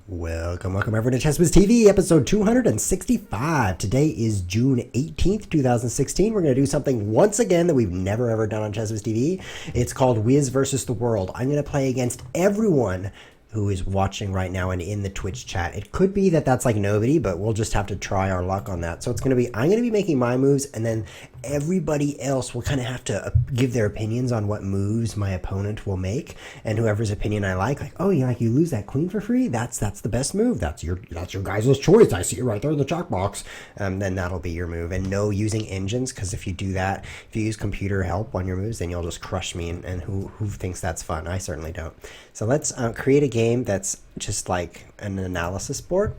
Welcome everyone to Chess Whiz TV, episode 265. Today is June 18th, 2016. We're going to do something once again that we've never ever done on Chess Whiz TV. It's called Whiz versus the World. I'm going to play against everyone who is watching right now and in the Twitch chat. It could be that that's like nobody, but we'll just have to try our luck on that. So it's going to be, I'm going to be making my moves, and then everybody else will kind of have to give their opinions on what moves my opponent will make, and whoever's opinion I like, oh, you lose that queen for free? That's the best move. That's your guys' choice. I see it right there in the chat box. Then that'll be your move. And no using engines, because if you do that, if you use computer help on your moves, then you'll just crush me. And who thinks that's fun? I certainly don't. So let's create a game that's just like an analysis board.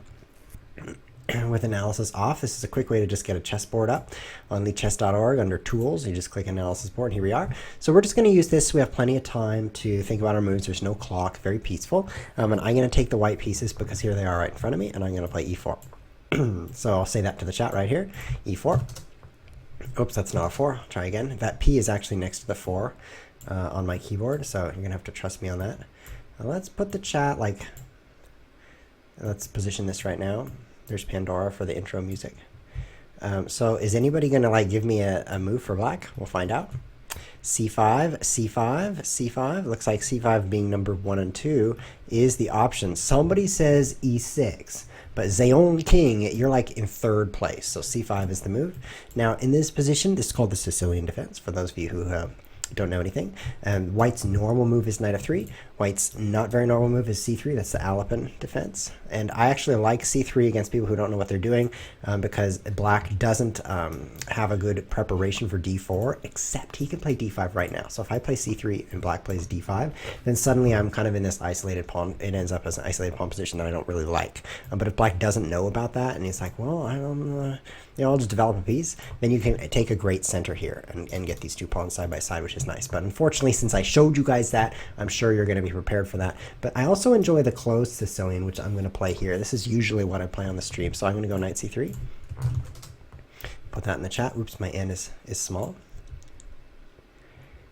With analysis off, this is a quick way to just get a chessboard up on chess.org under tools. You just click analysis board, and here we are. So we're just going to use this. We have plenty of time to think about our moves. There's no clock, very peaceful. And I'm going to take the white pieces because here they are right in front of me, and I'm going to play e4. So I'll say that to the chat right here, e4. Oops, that's not a 4. I'll try again. That p is actually next to the 4 on my keyboard, so you're going to have to trust me on that. Now let's put the chat let's position this right now. There's Pandora for the intro music. So is anybody going to give me a move for black? We'll find out. C5, C5, C5. Looks like C5 being number 1 and 2 is the option. Somebody says E6, but Zayon King, you're in third place. So C5 is the move. Now in this position, this is called the Sicilian defense, for those of you who don't know anything. White's normal move is knight f3. White's not very normal move is c3. That's the Alapin defense. And I actually like c3 against people who don't know what they're doing because black doesn't have a good preparation for d4, except he can play d5 right now. So if I play c3 and black plays d5, then suddenly I'm kind of in this isolated pawn. It ends up as an isolated pawn position that I don't really like. But if black doesn't know about that and he's like, well, I don't I'll just develop a piece, then you can take a great center here and get these two pawns side by side, which is nice. But unfortunately, since I showed you guys that, I'm sure you're going to be prepared for that. But I also enjoy the closed Sicilian, which I'm going to play here. This is usually what I play on the stream. So I'm going to go knight c3. Put that in the chat. Oops, my n is small.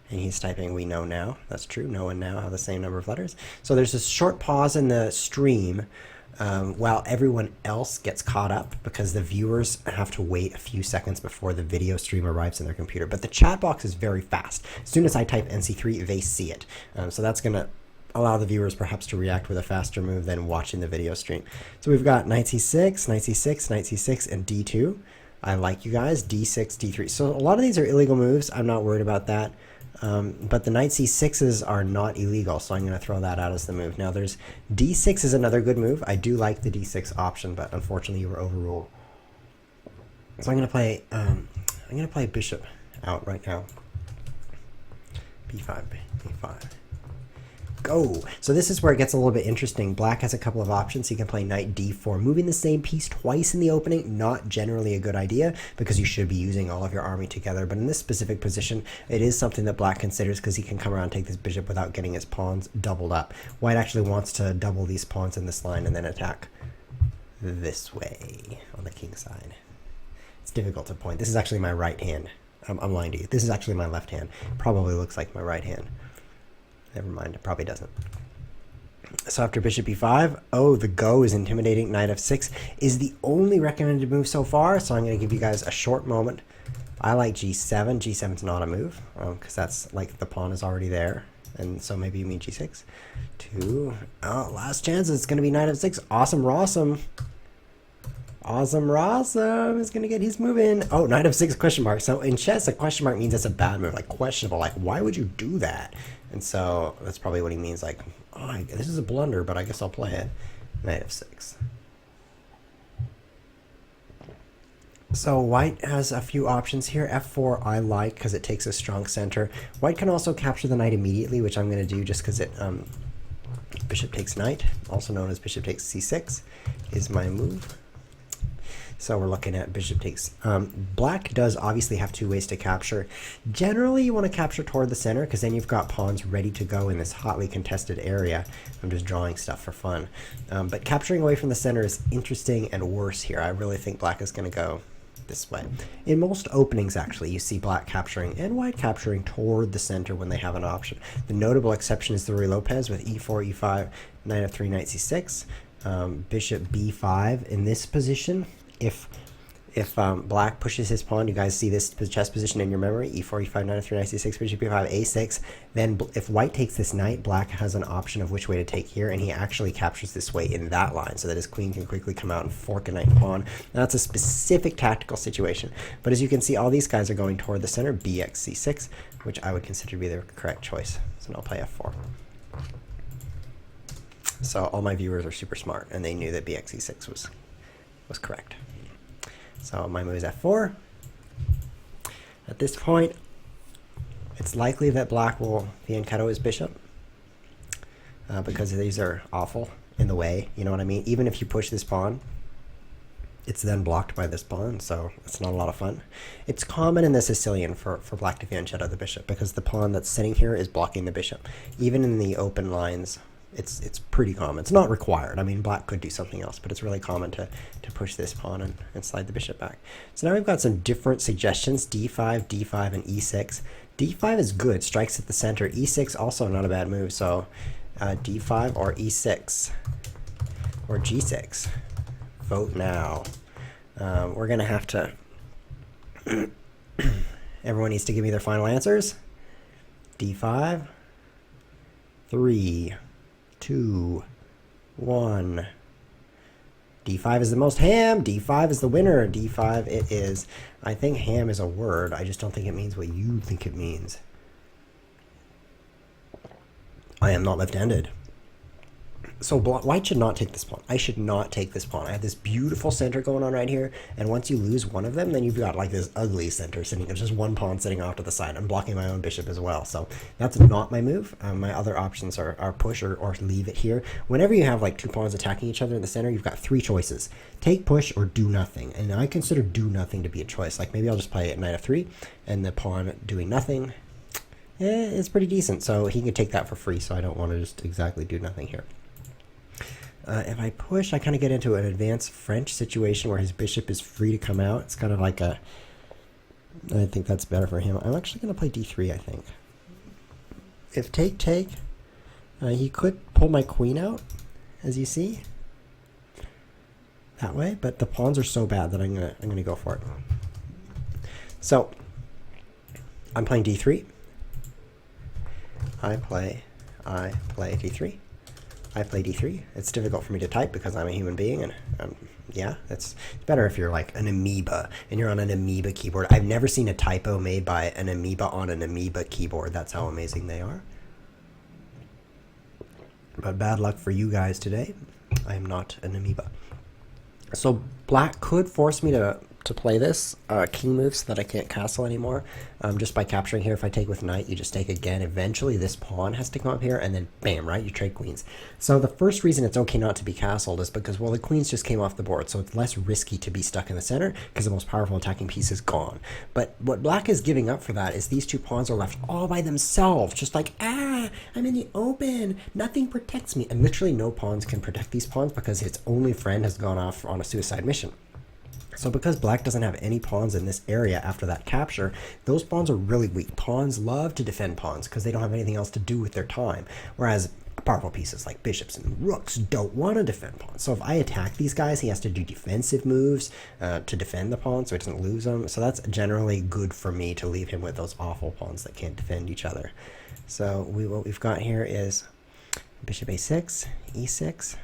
And he's typing, we know now. That's true. No and now have the same number of letters. So there's a short pause in the stream while everyone else gets caught up, because the viewers have to wait a few seconds before the video stream arrives in their computer. But the chat box is very fast. As soon as I type NC3, they see it. So that's going to allow the viewers perhaps to react with a faster move than watching the video stream. So we've got knight c6, knight c6, knight c6, and d2. I like you guys. d6, d3. So a lot of these are illegal moves. I'm not worried about that. But the knight c6s are not illegal, so I'm going to throw that out as the move. Now there's d6 is another good move. I do like the d6 option, but unfortunately you were overruled. So I'm going to play bishop out right now. b5, b5. Go! So this is where it gets a little bit interesting. Black has a couple of options. He can play knight d4. Moving the same piece twice in the opening, not generally a good idea, because you should be using all of your army together. But in this specific position, it is something that black considers, because he can come around and take this bishop without getting his pawns doubled up. White actually wants to double these pawns in this line and then attack this way on the king side. It's difficult to point. This is actually my right hand. I'm lying to you. This is actually my left hand. Probably looks like my right hand. Never mind, it probably doesn't. So after bishop e5, oh, the go is intimidating. Knight f6 is the only recommended move so far, so I'm going to give you guys a short moment. I like g7. g7's not a move, because that's the pawn is already there, and so maybe you mean g6. 2. Oh, last chance. It's going to be knight f6. Awesome Rossum. Awesome Rossum is going to get his move in. Oh, knight f6 question mark. So in chess, a question mark means that's a bad move, questionable. Why would you do that? And so that's probably what he means, oh, this is a blunder, but I guess I'll play it. Knight f6. So white has a few options here. f4 I like because it takes a strong center. White can also capture the knight immediately, which I'm going to do just because it bishop takes knight, also known as bishop takes c6, is my move. So we're looking at bishop takes. Black does obviously have two ways to capture. Generally, you want to capture toward the center, because then you've got pawns ready to go in this hotly contested area. I'm just drawing stuff for fun. But capturing away from the center is interesting and worse here. I really think black is going to go this way. In most openings, actually, you see black capturing and white capturing toward the center when they have an option. The notable exception is the Ruy Lopez with e4, e5, knight f3, knight c6. bishop b5 in this position. If black pushes his pawn, you guys see this chess position in your memory, e4, e5, knight f3, knight c6, bishop b5, a6. Then if white takes this knight, black has an option of which way to take here, and he actually captures this way in that line so that his queen can quickly come out and fork a knight and pawn. Now, that's a specific tactical situation. But as you can see, all these guys are going toward the center, bx c6, which I would consider to be the correct choice. So now I'll play f4. So all my viewers are super smart, and they knew that bx c6 was correct. So my move is f4. At this point, it's likely that black will fianchetto his bishop because these are awful in the way. You know what I mean? Even if you push this pawn, it's then blocked by this pawn, so it's not a lot of fun. It's common in the Sicilian for black to fianchetto the bishop because the pawn that's sitting here is blocking the bishop. Even in the open lines, it's pretty common. It's not required. I mean, black could do something else, but it's really common to push this pawn and slide the bishop back. So now we've got some different suggestions, d5, d5, and e6. d5 is good, strikes at the center. e6 also not a bad move, so d5 or e6 or g6. Vote now. We're going to have to... Everyone needs to give me their final answers. d5, 3, 2, 1. d5 is the most ham. d5 is the winner. d5 it is. I think ham is a word. I just don't think it means what you think it means. I am not left-handed. So white should not take this pawn. I should not take this pawn. I have this beautiful center going on right here, and once you lose one of them, then you've got like this ugly center sitting. There's just one pawn sitting off to the side. I'm blocking my own bishop as well, so that's not my move. My other options are push or leave it here. Whenever you have like two pawns attacking each other in the center, you've got three choices: take, push, or do nothing. And I consider do nothing to be a choice. Like maybe I'll just play knight f3, and the pawn doing nothing. It's pretty decent. So he can take that for free. So I don't want to just exactly do nothing here. If I push, I kind of get into an advanced French situation where his bishop is free to come out. It's kind of like a... I think that's better for him. I'm actually going to play d3, I think. If take, he could pull my queen out, as you see. That way, but the pawns are so bad that I'm gonna go for it. So, I'm playing d3. I play d3. I play d3. It's difficult for me to type because I'm a human being, and yeah, it's better if you're like an amoeba and you're on an amoeba keyboard. I've never seen a typo made by an amoeba on an amoeba keyboard. That's how amazing they are. But bad luck for you guys today. I am not an amoeba. So black could force me to play this king move so that I can't castle anymore. Just by capturing here, if I take with knight, you just take again. Eventually, this pawn has to come up here, and then bam, right? You trade queens. So the first reason it's okay not to be castled is because, well, the queens just came off the board, so it's less risky to be stuck in the center because the most powerful attacking piece is gone. But what black is giving up for that is these two pawns are left all by themselves, just like, I'm in the open. Nothing protects me. And literally no pawns can protect these pawns because its only friend has gone off on a suicide mission. So because black doesn't have any pawns in this area after that capture, those pawns are really weak. Pawns love to defend pawns because they don't have anything else to do with their time. Whereas powerful pieces like bishops and rooks don't want to defend pawns. So if I attack these guys, he has to do defensive moves to defend the pawns so he doesn't lose them. So that's generally good for me to leave him with those awful pawns that can't defend each other. So what we've got here is bishop a6, e6.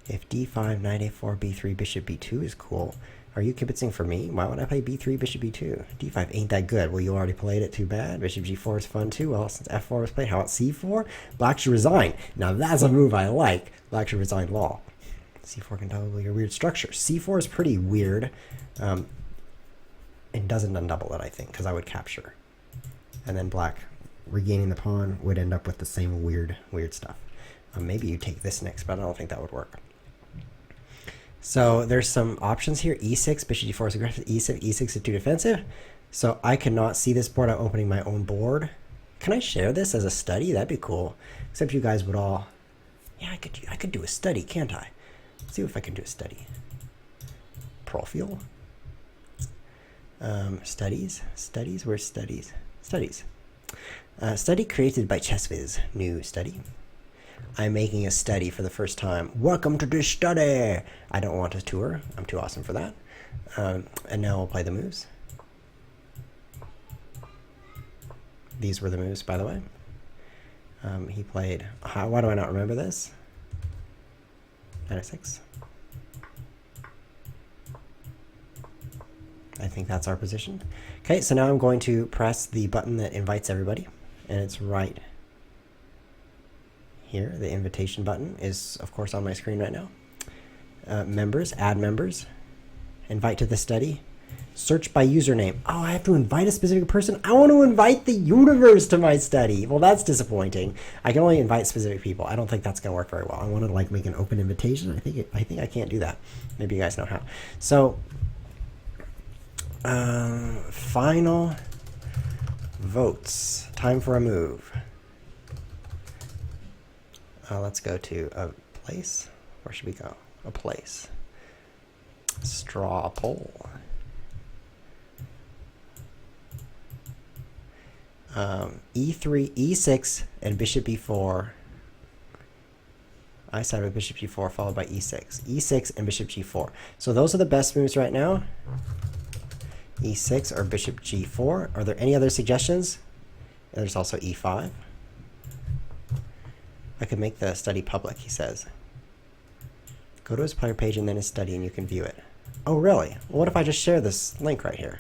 If d5, knight a4, b3, bishop b2 is cool. Are you kibitzing for me? Why would I play b3, bishop b2? d5 ain't that good. Well, you already played it. Too bad. Bishop g4 is fun too. Well, since f4 was played, how about c4? Black should resign. Now that's a move I like. Black should resign law. c4 can tell your weird structure. c4 is pretty weird. It doesn't undouble it, I think, because I would capture. And then black regaining the pawn would end up with the same weird stuff. Maybe you take this next, but I don't think that would work. So there's some options here. e6, bishop d4 is aggressive. e6 is too defensive. So I cannot see this board. I'm opening my own board. Can I share this as a study? That'd be cool. Except you guys would all... Yeah, I could do a study, can't I? Let's see if I can do a study. Profile. Studies. Studies. Where's studies? Studies. Study created by Whiz. New study. I'm making a study for the first time. Welcome to this study. I don't want a tour. I'm too awesome for that. And now we'll play the moves. These were the moves, by the way. He played... Why do I not remember this? Knight f6. I think that's our position. Okay, so now I'm going to press the button that invites everybody. And it's right here. The invitation button is, of course, on my screen right now. Members, add members. Invite to the study. Search by username. Oh, I have to invite a specific person? I want to invite the universe to my study. Well, that's disappointing. I can only invite specific people. I don't think that's going to work very well. I want to like make an open invitation. I think I can't do that. Maybe you guys know how. So, final votes. Time for a move. Let's go to a place. Where should we go? A place. Straw poll. E3, E6, and bishop b4. I side with bishop g4 followed by e6. E6 and bishop g4. So those are the best moves right now. E6 or bishop g4. Are there any other suggestions? There's also e5. I could make the study public, he says. Go to his player page and then his study and you can view it. Oh, really? Well, what if I just share this link right here?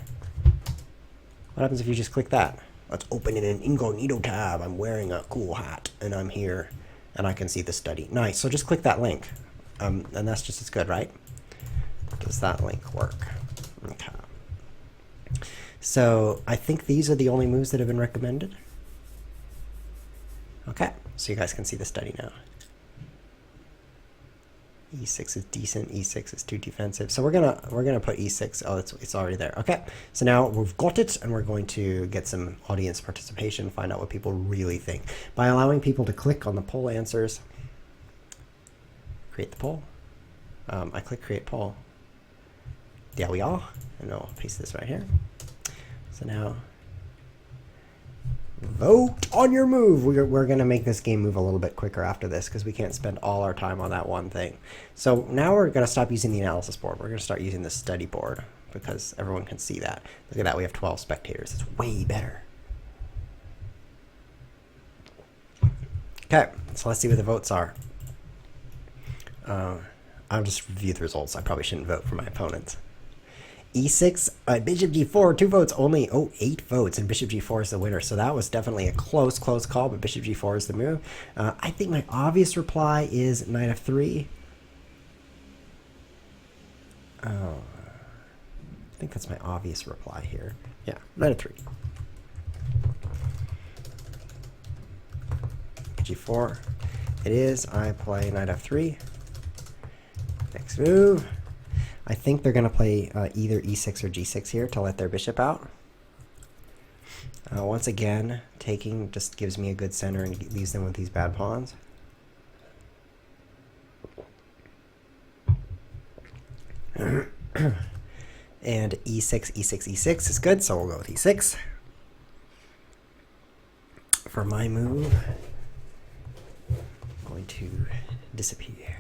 What happens if you just click that? Let's open in an incognito tab. I'm wearing a cool hat and I'm here and I can see the study. Nice. So just click that link. And that's just as good, right? Does that link work? Okay. So I think these are the only moves that have been recommended. Okay. So you guys can see the study now. E6 is decent. E6 is too defensive. So we're gonna put E6. Oh, it's already there. Okay. So now we've got it, and we're going to get some audience participation, find out what people really think by allowing people to click on the poll answers. Create the poll. I click create poll. There we are, and I'll paste this right here. So now, vote on your move. We're going to make this game move a little bit quicker after this because we can't spend all our time on that one thing. So now we're going to stop using the analysis board. We're going to start using the study board because everyone can see that. Look at that. We have 12 spectators. It's way better. Okay, so let's see what the votes are. I'll just review the results. I probably shouldn't vote for my opponents. E6, bishop g4, 2 votes only. Oh, 8 votes, and bishop g4 is the winner. So that was definitely a close call, but bishop g4 is the move. I think my obvious reply is knight f3. Oh, I think that's my obvious reply here. Yeah, knight f3. G4. It is. I play knight f3. Next move. I think they're going to play either e6 or g6 here to let their bishop out. Once again, taking just gives me a good center and leaves them with these bad pawns. And e6, e6, e6 is good, so we'll go with e6. For my move, I'm going to disappear.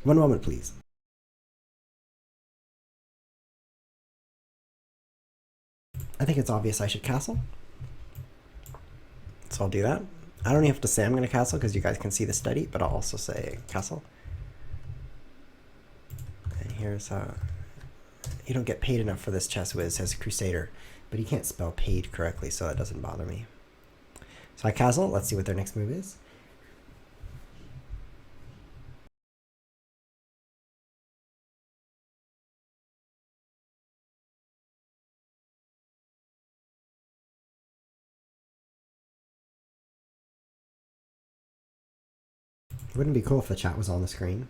One moment, please. I think it's obvious I should castle. So I'll do that. I don't even have to say I'm going to castle because you guys can see the study, but I'll also say castle. And here's you don't get paid enough for this chess whiz, says Crusader, but he can't spell paid correctly, so that doesn't bother me. So I castle. Let's see what their next move is. Wouldn't it be cool if the chat was on the screen?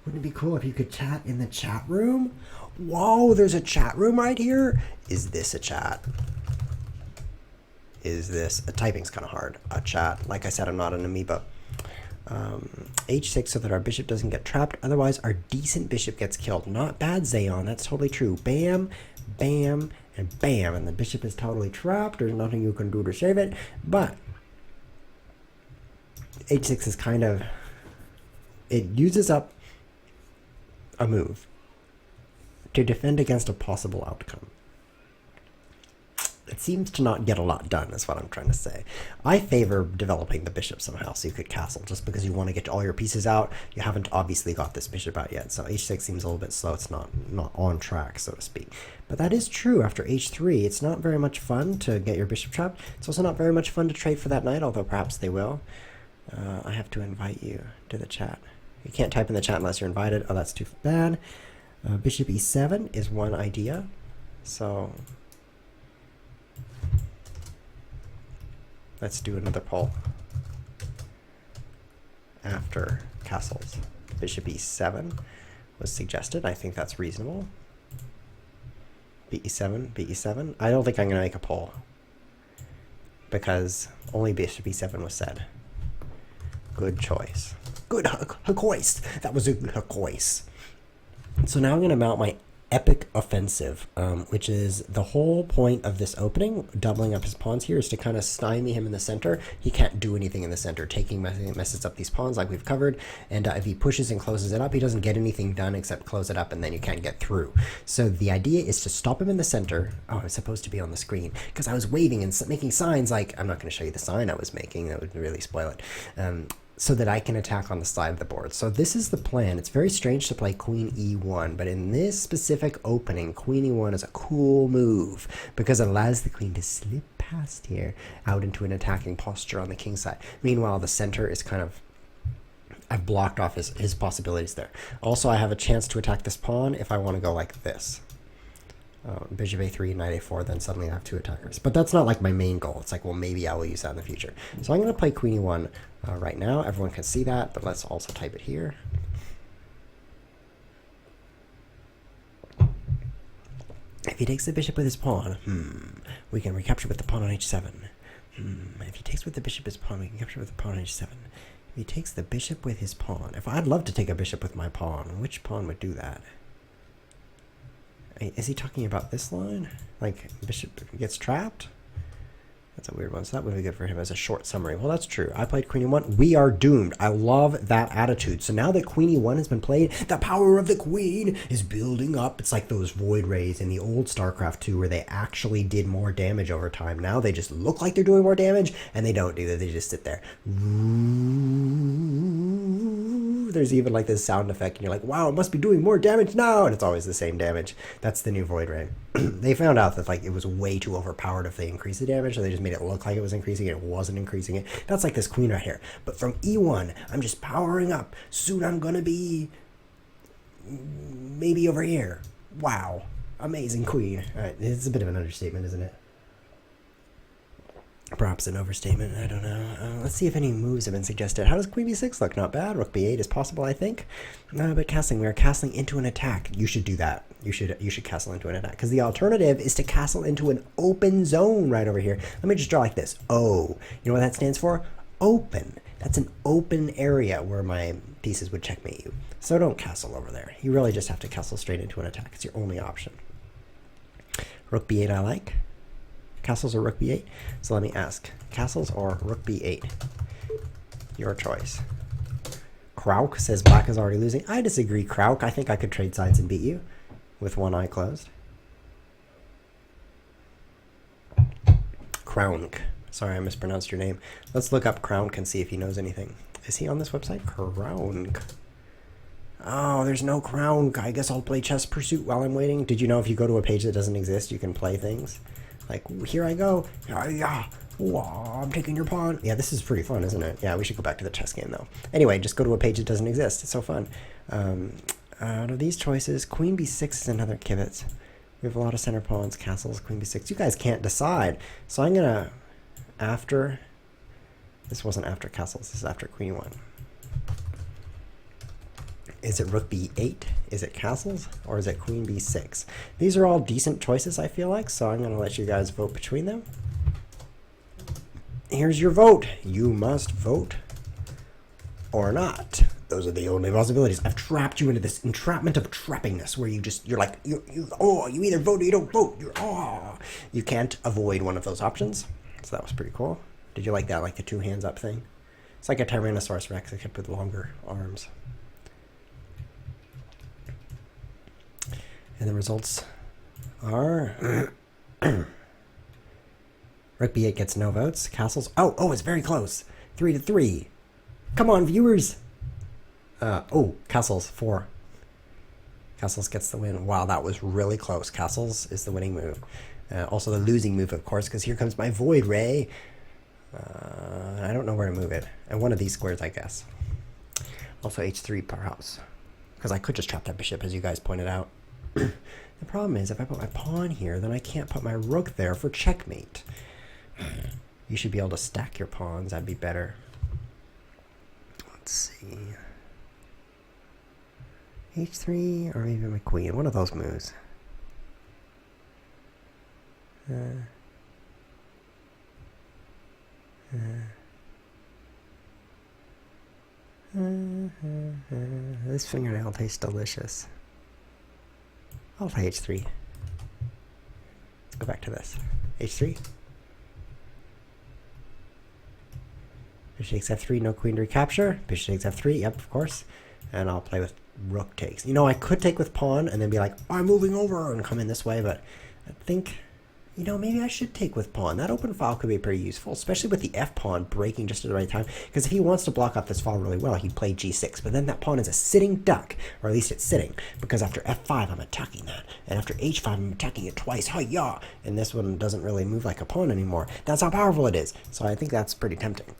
Wouldn't it be cool if you could chat in the chat room? Whoa, there's a chat room right here. Is this a chat? Is this... typing's kind of hard. A chat. Like I said, I'm not an amoeba. h6 so that our bishop doesn't get trapped. Otherwise, our decent bishop gets killed. Not bad, Zayon. That's totally true. Bam, bam, and bam. And the bishop is totally trapped. There's nothing you can do to save it. But h6 is kind of... It uses up a move to defend against a possible outcome. It seems to not get a lot done, is what I'm trying to say. I favor developing the bishop somehow so you could castle, just because you want to get all your pieces out. You haven't obviously got this bishop out yet, so h6 seems a little bit slow. It's not on track, so to speak. But that is true after h3. It's not very much fun to get your bishop trapped. It's also not very much fun to trade for that knight, although perhaps they will. I have to invite you to the chat. You can't type in the chat unless you're invited. Oh, that's too bad. Bishop e7 is one idea. So... let's do another poll after castles. Bishop e7 was suggested. I think that's reasonable. b7, b7. I don't think I'm going to make a poll because only bishop e7 was said. Good choice. Good hoist. That was a good hoist. So now I'm going to mount my epic offensive, which is the whole point of this opening. Doubling up his pawns here is to kind of stymie him in the center. He can't do anything in the center. Taking messes up these pawns like we've covered, and if he pushes and closes it up, he doesn't get anything done except close it up, and then you can't get through. So the idea is to stop him in the center. Oh, it's supposed to be on the screen because I was waving and making signs like, I'm not going to show you the sign I was making. That would really spoil it. So that I can attack on the side of the board. So this is the plan. It's very strange to play queen e1, but in this specific opening, queen e1 is a cool move because it allows the queen to slip past here out into an attacking posture on the king side. Meanwhile, the center is kind of... I've blocked off his possibilities there. Also, I have a chance to attack this pawn if I want to go like this. Bishop a3, knight a4, then suddenly I have two attackers. But that's not like my main goal. It's like, well, maybe I will use that in the future. So I'm going to play queen e1 right now. Everyone can see that, but let's also type it here. If he takes the bishop with his pawn, we can recapture with the pawn on h7. If he takes with the bishop with his pawn, we can capture with the pawn on h7. If he takes the bishop with his pawn, if I'd love to take a bishop with my pawn, which pawn would do that? Is he talking about this line? Like, bishop gets trapped? That's a weird one. So that would be good for him as a short summary. Well, that's true. I played queen e1. We are doomed. I love that attitude. So now that queen e1 has been played, the power of the queen is building up. It's like those void rays in the old StarCraft 2 where they actually did more damage over time. Now they just look like they're doing more damage, and they don't do that. They just sit there. There's even like this sound effect, and you're like, wow, it must be doing more damage now, and it's always the same damage. That's the new void ray. They found out that like it was way too overpowered if they increased the damage, so they just made it look like it was increasing it. It wasn't increasing it. That's like this queen right here. But from e1, I'm just powering up. Soon I'm gonna be maybe over here. Wow, amazing queen. All right, it's a bit of an understatement, isn't it? Perhaps an overstatement, I don't know. Let's see if any moves have been suggested. How does queen b6 look? Not bad. Rook b8 is possible, I think. But castling, we are castling into an attack. You should do that. You should castle into an attack. Because the alternative is to castle into an open zone right over here. Let me just draw like this. O. You know what that stands for? Open. That's an open area where my pieces would checkmate you. So don't castle over there. You really just have to castle straight into an attack. It's your only option. Rook b8 I like. Castles or rook b8? So let me ask, castles or rook b8? Your choice. Krauk says black is already losing. I disagree, Krauk. I think I could trade sides and beat you with one eye closed. Kraunk. Sorry, I mispronounced your name. Let's look up Kraunk and see if he knows anything. Is he on this website? Kraunk. Oh, there's no Kraunk. I guess I'll play Chess Pursuit while I'm waiting. Did you know if you go to a page that doesn't exist, you can play things? Like, here I go. Yeah. Whoa, I'm taking your pawn. Yeah, this is pretty fun, isn't it? Yeah, we should go back to the chess game, though. Anyway, just go to a page that doesn't exist. It's so fun. Out of these choices, queen b6 is another kibitz. We have a lot of center pawns, castles, queen b6. You guys can't decide. So I'm going to, after... This wasn't after castles. This is after queen 1. Is it rook b8? Is it castles? Or is it queen b6? These are all decent choices, I feel like, so I'm going to let you guys vote between them. Here's your vote. You must vote or not. Those are the only possibilities. I've trapped you into this entrapment of trappingness where you're like, you either vote or you don't vote. You can't avoid one of those options. So that was pretty cool. Did you like that, like the two hands up thing? It's like a Tyrannosaurus Rex except with longer arms. And the results are Rook b8 gets no votes. Castles. Oh, it's very close. 3-3. Come on, viewers. Castles 4. Castles gets the win. Wow, that was really close. Castles is the winning move. Also the losing move, of course, because here comes my Void Ray. I don't know where to move it. And one of these squares, I guess. Also h3, perhaps. Because I could just trap that bishop, as you guys pointed out. The problem is, if I put my pawn here, then I can't put my rook there for checkmate. You should be able to stack your pawns. That'd be better. Let's see. h3 or maybe my queen. One of those moves. This fingernail tastes delicious. I'll play h3. Let's go back to this. h3. Bishop takes f3, no queen to recapture. Bishop takes f3, yep, of course. And I'll play with rook takes. You know, I could take with pawn and then be like, I'm moving over and come in this way, but I think, you know, maybe I should take with pawn. That open file could be pretty useful, especially with the f-pawn breaking just at the right time. Because if he wants to block off this file really well, he'd play g6. But then that pawn is a sitting duck, or at least it's sitting. Because after f5, I'm attacking that. And after h5, I'm attacking it twice. Hi-ya! And this one doesn't really move like a pawn anymore. That's how powerful it is. So I think that's pretty tempting.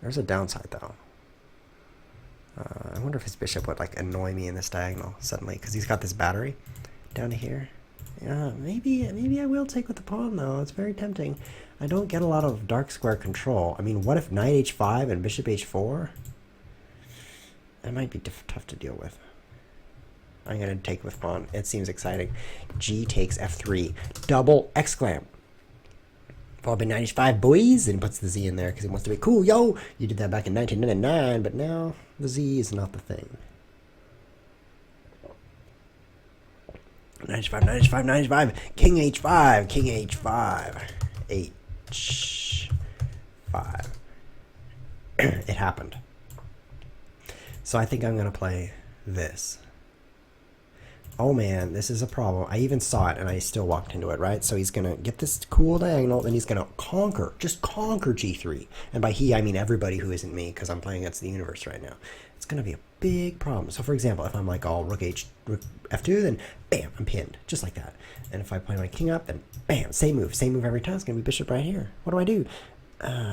There's a downside, though. I wonder if his bishop would, like, annoy me in this diagonal suddenly. Because he's got this battery down to here. Yeah, maybe I will take with the pawn, though. It's very tempting. I don't get a lot of dark square control. I mean, what if knight h5 and bishop h4? That might be tough to deal with. I'm going to take with pawn. It seems exciting. G takes f3. Double exclam. Followed by knight h5, boys, and puts the Z in there because he wants to be cool. Yo, you did that back in 1999, but now the Z is not the thing. Knight h5, knight h5, knight h5, king h5, king h5, h5. It happened. So I think I'm going to play this. Oh man, this is a problem. I even saw it and I still walked into it, right? So he's going to get this cool diagonal, then he's going to conquer, just conquer g3. And by he, I mean everybody who isn't me, because I'm playing against the universe right now. It's going to be a big problem. So for example, if I'm like all rook f2, then bam, I'm pinned, just like that. And if I play my king up, then bam, same move every time. It's going to be bishop right here. What do?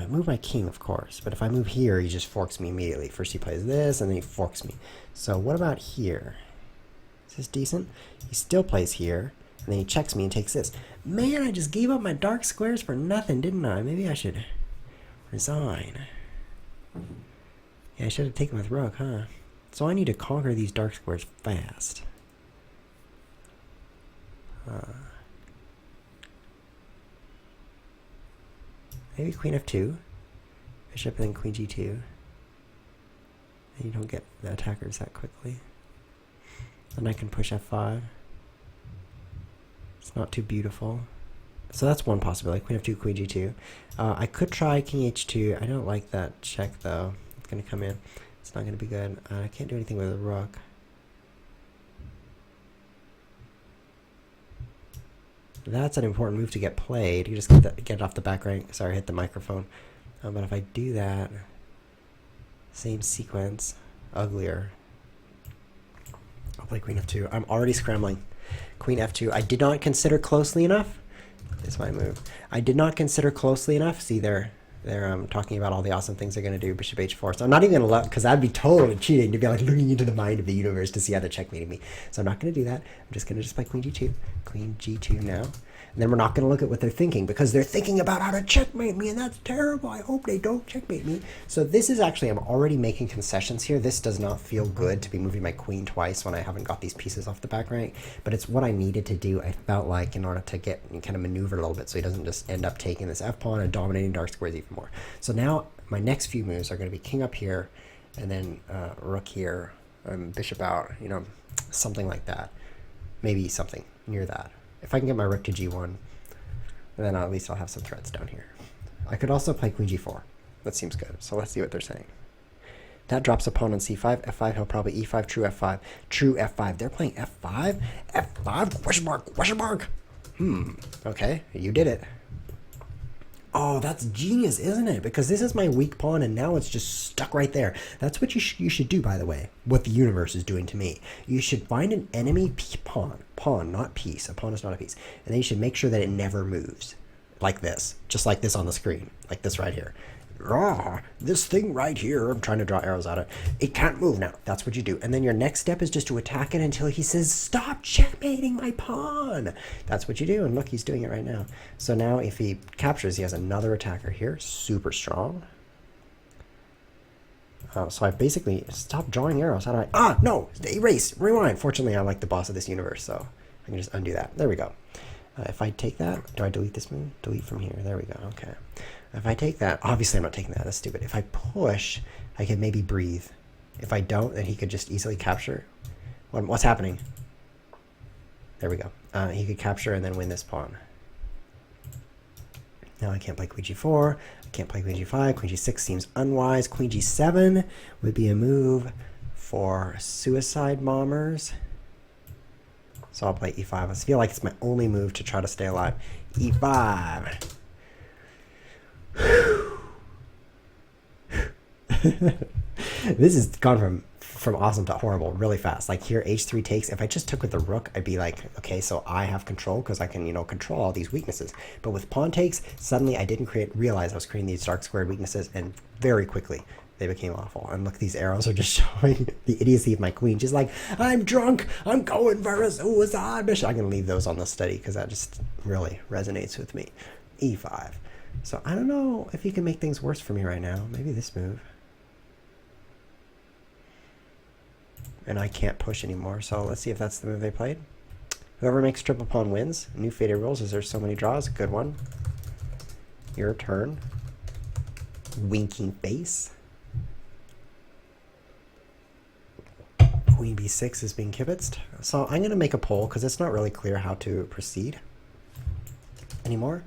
Move my king, of course. But if I move here, he just forks me immediately. First he plays this, and then he forks me. So what about here? Is this decent? He still plays here, and then he checks me and takes this. Man, I just gave up my dark squares for nothing, didn't I? Maybe I should resign. Yeah, I should have taken with rook, huh? So I need to conquer these dark squares fast. Maybe queen f2, bishop, and then queen g2. And you don't get the attackers that quickly. Then I can push f5. It's not too beautiful. So that's one possibility, queen f2, queen g2. I could try king h2. I don't like that check, though. It's going to come in. It's not going to be good. I can't do anything with a rook. That's an important move to get played. You just get it off the back rank. Sorry, I hit the microphone. But if I do that, same sequence, uglier. I'll play queen f2. I'm already scrambling. Queen f2. I did not consider closely enough. This my move. I did not consider closely enough. See, they're talking about all the awesome things they're going to do. Bishop h4. So I'm not even going to look, because that'd be totally cheating to be like looking into the mind of the universe to see how they're checkmating me. So I'm not going to do that. I'm just going to play queen g2. Queen g2 now. And then we're not going to look at what they're thinking, because they're thinking about how to checkmate me, and that's terrible. I hope they don't checkmate me. So this is actually, I'm already making concessions here. This does not feel good to be moving my queen twice when I haven't got these pieces off the back rank, but it's what I needed to do, I felt like, in order to get kind of maneuver a little bit so he doesn't just end up taking this f-pawn and dominating dark squares even more. So now my next few moves are going to be king up here, and then rook here, and bishop out, you know, something like that. Maybe something near that. If I can get my rook to g1, then at least I'll have some threats down here. I could also play queen g4. That seems good. So let's see what they're saying. That drops a pawn on c5, f5, he'll probably e5, true f5, true f5. They're playing f5? f5? Question mark, question mark. Okay, you did it. Oh, that's genius, isn't it? Because this is my weak pawn, and now it's just stuck right there. That's what you should do, by the way, what the universe is doing to me. You should find an enemy pawn. Pawn, not piece. A pawn is not a piece. And then you should make sure that it never moves. Like this. Just like this on the screen. Like this right here. This thing right here, I'm trying to draw arrows at it. It can't move now. That's what you do. And then your next step is just to attack it until he says, stop checkmating my pawn. That's what you do. And look, he's doing it right now. So now if he captures, he has another attacker here. Super strong. So I basically stopped drawing arrows. How do I? No, erase, rewind. Fortunately, I'm like the boss of this universe, so I can just undo that. There we go. If I take that, do I delete this move? Delete from here. There we go. Okay. If I take that, obviously I'm not taking that. That's stupid. If I push, I can maybe breathe. If I don't, then he could just easily capture. What's happening? There we go. He could capture and then win this pawn. Now I can't play queen g4. I can't play queen g5. Queen g6 seems unwise. Queen g7 would be a move for suicide bombers. So I'll play e5. I feel like it's my only move to try to stay alive. e5. This has gone from awesome to horrible really fast. Like here, h3 takes. If I just took with the rook, I'd be like, okay, so I have control because I can, you know, control all these weaknesses. But with pawn takes, suddenly I didn't realize I was creating these dark squared weaknesses, and very quickly they became awful. And look, these arrows are just showing the idiocy of my queen. She's like, I'm drunk. I'm going for a suicide mission. I can leave those on the study because that just really resonates with me. e5. So I don't know if he can make things worse for me right now. Maybe this move. And I can't push anymore, so let's see if that's the move they played. Whoever makes triple pawn wins. New fated rules is there's so many draws. Good one. Your turn. Winking face. Queen b6 is being kibitzed. So I'm going to make a poll because it's not really clear how to proceed anymore.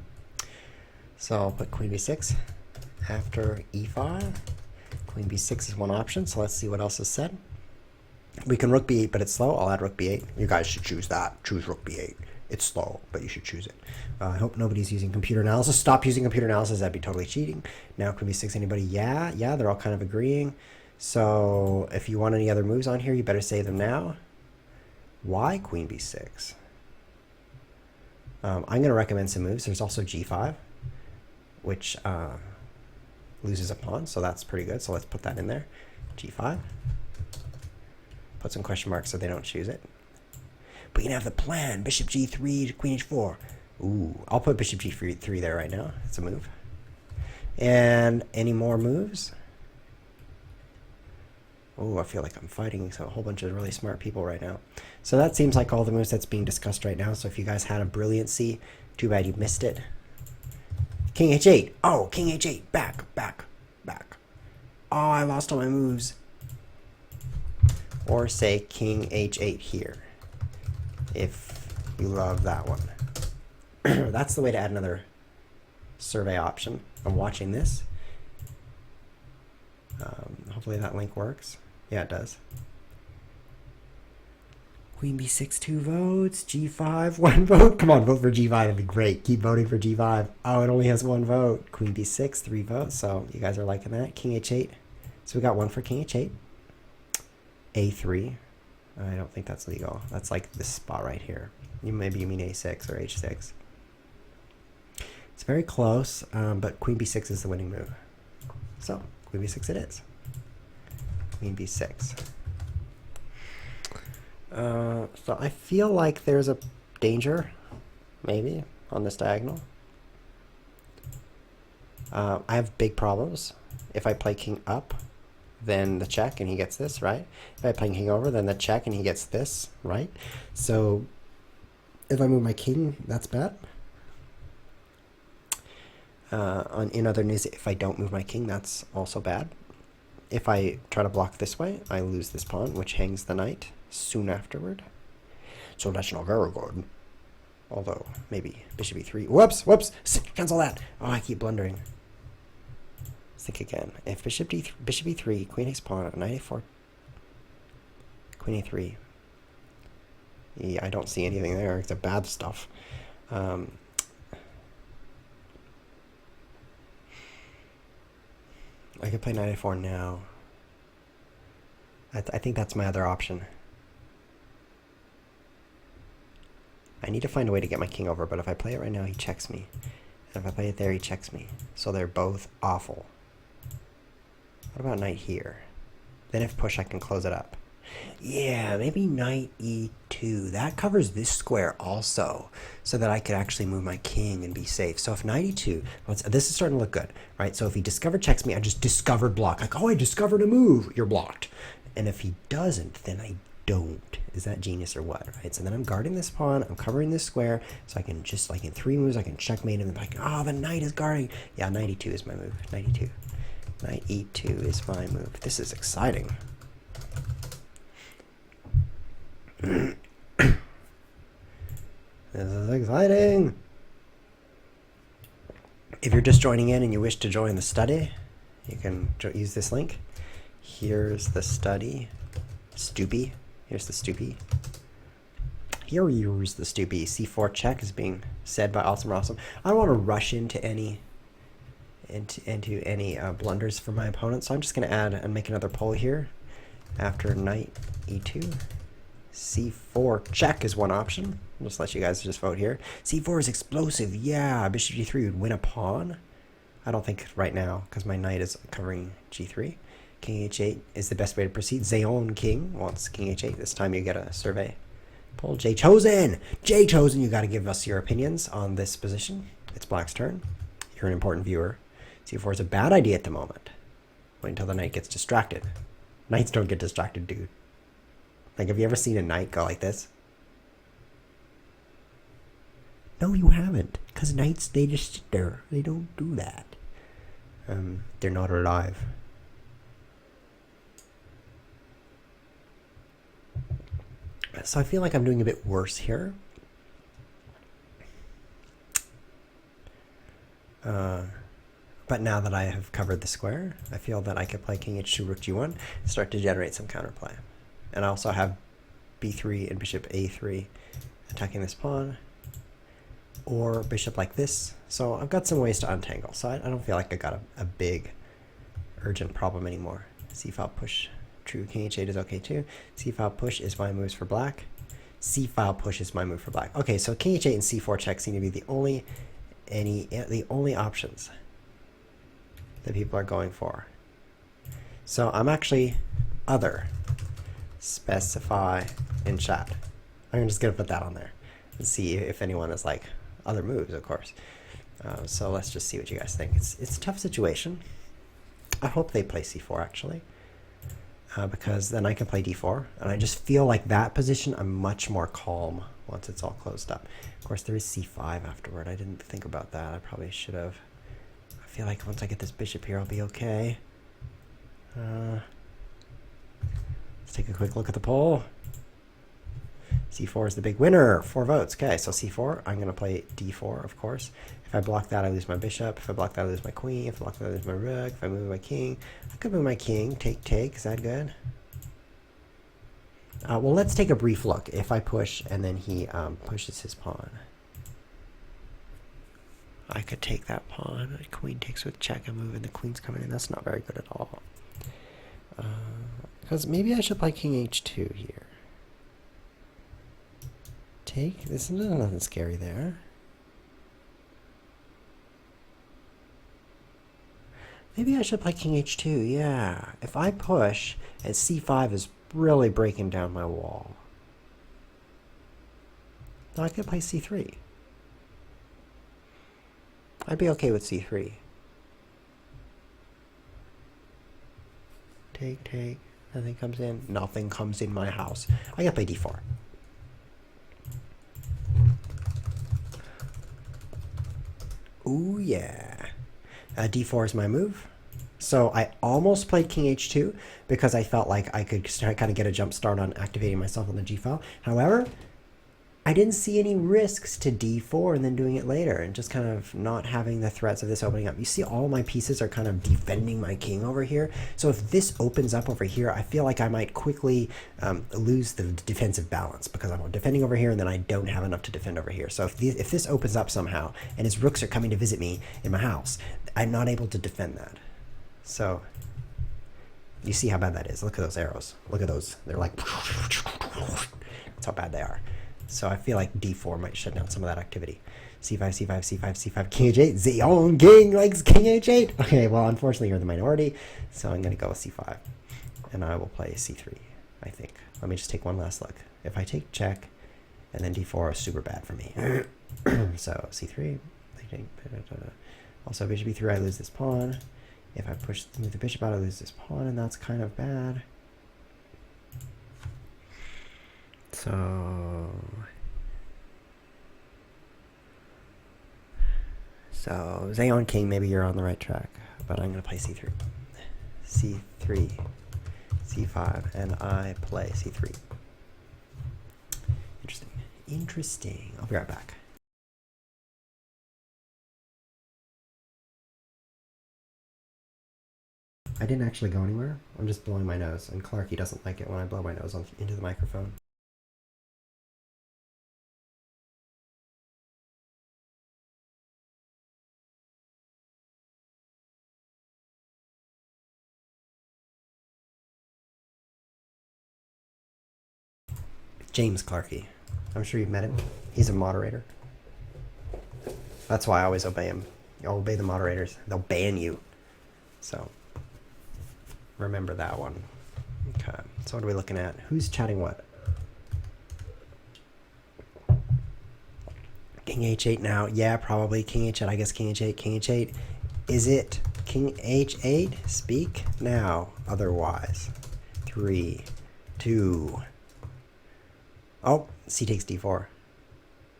So I'll put queen b6 after e5. Queen b6 is one option, so let's see what else is said. We can rook b8, but it's slow. I'll add rook b8. You guys should choose that. Choose rook b8. It's slow, but you should choose it. I hope nobody's using computer analysis. Stop using computer analysis. That'd be totally cheating. Now queen b6, anybody? Yeah, they're all kind of agreeing. So if you want any other moves on here, you better say them now. Why queen b6? I'm going to recommend some moves. There's also g5, which loses a pawn, so that's pretty good. So let's put that in there. g5. Put some question marks so they don't choose it. But you can have the plan. Bishop g3 to queen h4. Ooh, I'll put bishop g3 there right now. It's a move. And any more moves? Oh, I feel like I'm fighting a whole bunch of really smart people right now. So that seems like all the moves that's being discussed right now. So if you guys had a brilliancy, too bad you missed it. King h8. Oh, king h8. Back. Oh, I lost all my moves. Or say king h8 here, if you love that one. That's the way to add another survey option. I'm watching this. Hopefully that link works. Yeah, it does. Queen b6, 2 votes. g5, 1 vote. Come on, vote for g5. That'd be great. Keep voting for g5. Oh, it only has 1 vote. Queen b6, 3 votes. So you guys are liking that. King h8. So we got 1 for king h8. a3. I don't think that's legal. That's like this spot right here. Maybe you mean a6 or h6. It's very close, but queen b6 is the winning move. So queen b6 it is. Queen b6. So I feel like there's a danger, maybe, on this diagonal. I have big problems. If I play king up, then the check and he gets this, right? If I play king over, then the check and he gets this, right? So if I move my king, that's bad. In other news, if I don't move my king, that's also bad. If I try to block this way, I lose this pawn, which hangs the knight soon afterward. So that's not very good. Although, maybe bishop e3. Whoops, whoops, cancel that. Oh, I keep blundering. Let's think again. If bishop e3, queen takes pawn, knight a4, queen a3. Yeah, I don't see anything there. It's the bad stuff. I could play knight a4 now. I think that's my other option. I need to find a way to get my king over, but if I play it right now, he checks me. And if I play it there, he checks me. So they're both awful. What about knight here? Then if push, I can close it up. Yeah, maybe knight e2. That covers this square also, so that I could actually move my king and be safe. So if knight e2, this is starting to look good, right? So if he discovered checks me, I just discovered block. Like, oh, I discovered a move. You're blocked. And if he doesn't, then I don't. Is that genius or what, right? So then I'm guarding this pawn, I'm covering this square, so I can just, like in 3 moves, I can checkmate him. Like, oh, the knight is guarding. Yeah, knight e2 is my move. Knight e2. Knight e2 is my move. This is exciting. This is exciting. If you're just joining in and you wish to join the study, you can use this link. Here's the study. Stoopy. Here's the stoopy. Here's the stoopy. C4 check is being said by Awesome Rossum. I don't want to rush into any blunders for my opponent, so I'm just going to add and make another poll here. After knight e2, c4 check is one option. I'll just let you guys just vote here. c4 is explosive. Yeah, bishop g3 would win a pawn. I don't think right now, because my knight is covering g3. King h8 is the best way to proceed. Zayon King wants king h8. This time you get a survey poll. J Chosen! J Chosen, you got to give us your opinions on this position. It's black's turn. You're an important viewer. c4 is a bad idea at the moment. Wait until the knight gets distracted. Knights don't get distracted, dude. Like, have you ever seen a knight go like this? No, you haven't. Because knights, they just sit there. They don't do that. They're not alive. So I feel like I'm doing a bit worse here. But now that I have covered the square, I feel that I could play king h2, rook g1, and start to generate some counterplay. And I also have b3 and bishop a3 attacking this pawn, or bishop like this. So I've got some ways to untangle. So I don't feel like I got a big, urgent problem anymore. c-file push. True, king h8 is okay too. c-file push is my moves for black. c-file push is my move for black. Okay, so king h8 and c4 check seem to be the only options that people are going for. So I'm actually other. Specify in chat. I'm just gonna put that on there and see if anyone is like other moves, of course. So let's just see what you guys think. It's a tough situation. I hope they play c4 actually. Because then I can play d4, and I just feel like that position I'm much more calm once it's all closed up. Of course, there is c5 afterward. I didn't think about that. I probably should have. I feel like once I get this bishop here, I'll be okay. Let's take a quick look at the poll. c4 is the big winner. 4 votes. Okay, so c4, I'm going to play d4, of course. If I block that, I lose my bishop. If I block that, I lose my queen. If I block that, I lose my rook. If I move my king, I could move my king. Take, take. Is that good? Well, let's take a brief look. If I push and then he pushes his pawn, I could take that pawn. The queen takes with check and move, and the queen's coming in. That's not very good at all. Because maybe I should play king h2 here. Take. There's nothing scary there. Maybe I should play king h2, yeah. If I push, and c5 is really breaking down my wall. Now I could play c3. I'd be okay with c3. Take, take. Nothing comes in. Nothing comes in my house. I gotta play d4. Ooh, yeah. d4 is my move. So I almost played king h2 because I felt like I could kind of get a jump start on activating myself on the g file. However, I didn't see any risks to d4 and then doing it later and just kind of not having the threats of this opening up. You see all my pieces are kind of defending my king over here. So if this opens up over here, I feel like I might quickly lose the defensive balance because I'm defending over here and then I don't have enough to defend over here. So if this opens up somehow and his rooks are coming to visit me in my house, I'm not able to defend that. So you see how bad that is. Look at those arrows. Look at those. They're like, that's how bad they are. So I feel like d4 might shut down some of that activity. c5, c5, c5, c5, king h8. Zeon King likes king h8. Okay, well, unfortunately, you're the minority, so I'm going to go with c5. And I will play c3, I think. Let me just take one last look. If I take check, and then d4 is super bad for me. So c3. Also, bishop e3, I lose this pawn. If I move the bishop out, I lose this pawn, and that's kind of bad. So Zeon King, maybe you're on the right track, but I'm going to play c3. c3, c5, and I play c3. Interesting. Interesting. I'll be right back. I didn't actually go anywhere. I'm just blowing my nose, and Clarky doesn't like it when I blow my nose into the microphone. James Clarky. I'm sure you've met him. He's a moderator. That's why I always obey him. You obey the moderators. They'll ban you. So remember that one. Okay. So what are we looking at? Who's chatting what? King h8 now. Yeah, probably king h8. I guess king h8. King h8. Is it king h8? Speak now. Otherwise. 3, 2. Oh, c takes d4.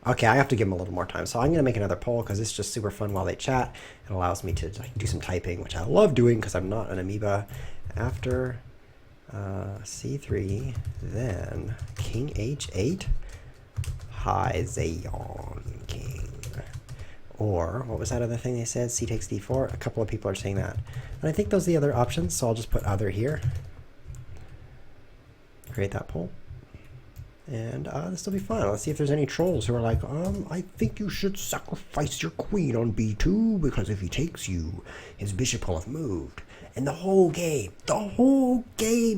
Okay, I have to give him a little more time. So I'm going to make another poll because it's just super fun while they chat. It allows me to do some typing, which I love doing because I'm not an amoeba. After c3, then king h8. Hi, Zeon King. Or, what was that other thing they said? C takes d4. A couple of people are saying that. And I think those are the other options, so I'll just put other here. Create that poll. And this will be fun. Let's see if there's any trolls who are like, I think you should sacrifice your queen on b2 because if he takes you, his bishop will have moved. And the whole game,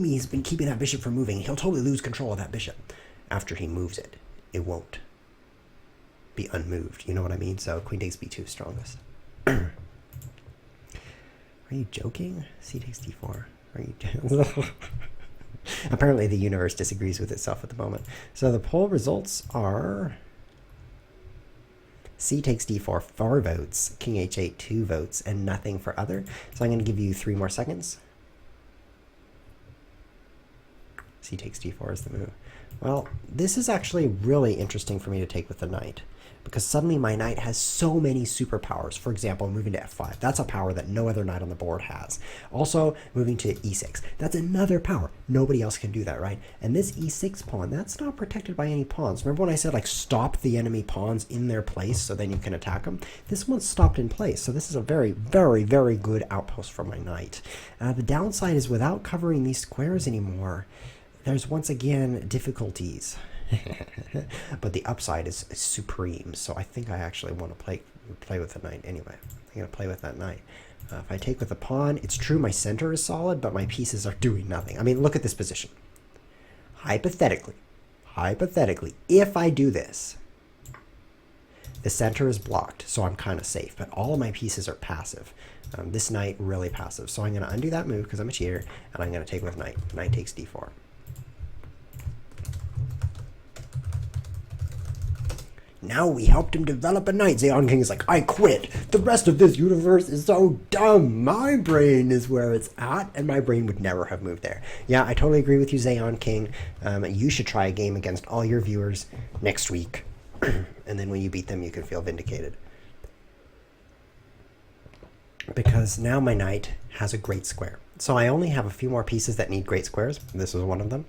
he's been keeping that bishop from moving. He'll totally lose control of that bishop. After he moves it, it won't be unmoved. You know what I mean? So queen takes b2 strongest. Are you joking? C takes d4. Are you Apparently the universe disagrees with itself at the moment. So the poll results are c takes d4, 4 votes, king h8, 2 votes, and nothing for other. So I'm going to give you 3 more seconds. C takes d4 is the move. Well, this is actually really interesting for me to take with the knight, because suddenly my knight has so many superpowers. For example, moving to f5. That's a power that no other knight on the board has. Also, moving to e6. That's another power. Nobody else can do that, right? And this e6 pawn, that's not protected by any pawns. Remember when I said, like, stop the enemy pawns in their place so then you can attack them? This one's stopped in place. So this is a very, very, very good outpost for my knight. The downside is without covering these squares anymore, there's once again difficulties. But the upside is supreme, so I think I actually want to play with the knight anyway. I'm going to play with that knight. If I take with the pawn, it's true my center is solid, but my pieces are doing nothing. I mean, look at this position. Hypothetically, if I do this, the center is blocked, so I'm kind of safe, but all of my pieces are passive. This knight, really passive. So I'm going to undo that move because I'm a cheater, and I'm going to take with knight. Knight takes d4. Now we helped him develop a knight. Zeon King is like, I quit. The rest of this universe is so dumb. My brain is where it's at, and my brain would never have moved there. Yeah, I totally agree with you, Zeon King. You should try a game against all your viewers next week. And then when you beat them, you can feel vindicated. because now my knight has a great square. So I only have a few more pieces that need great squares. This is one of them.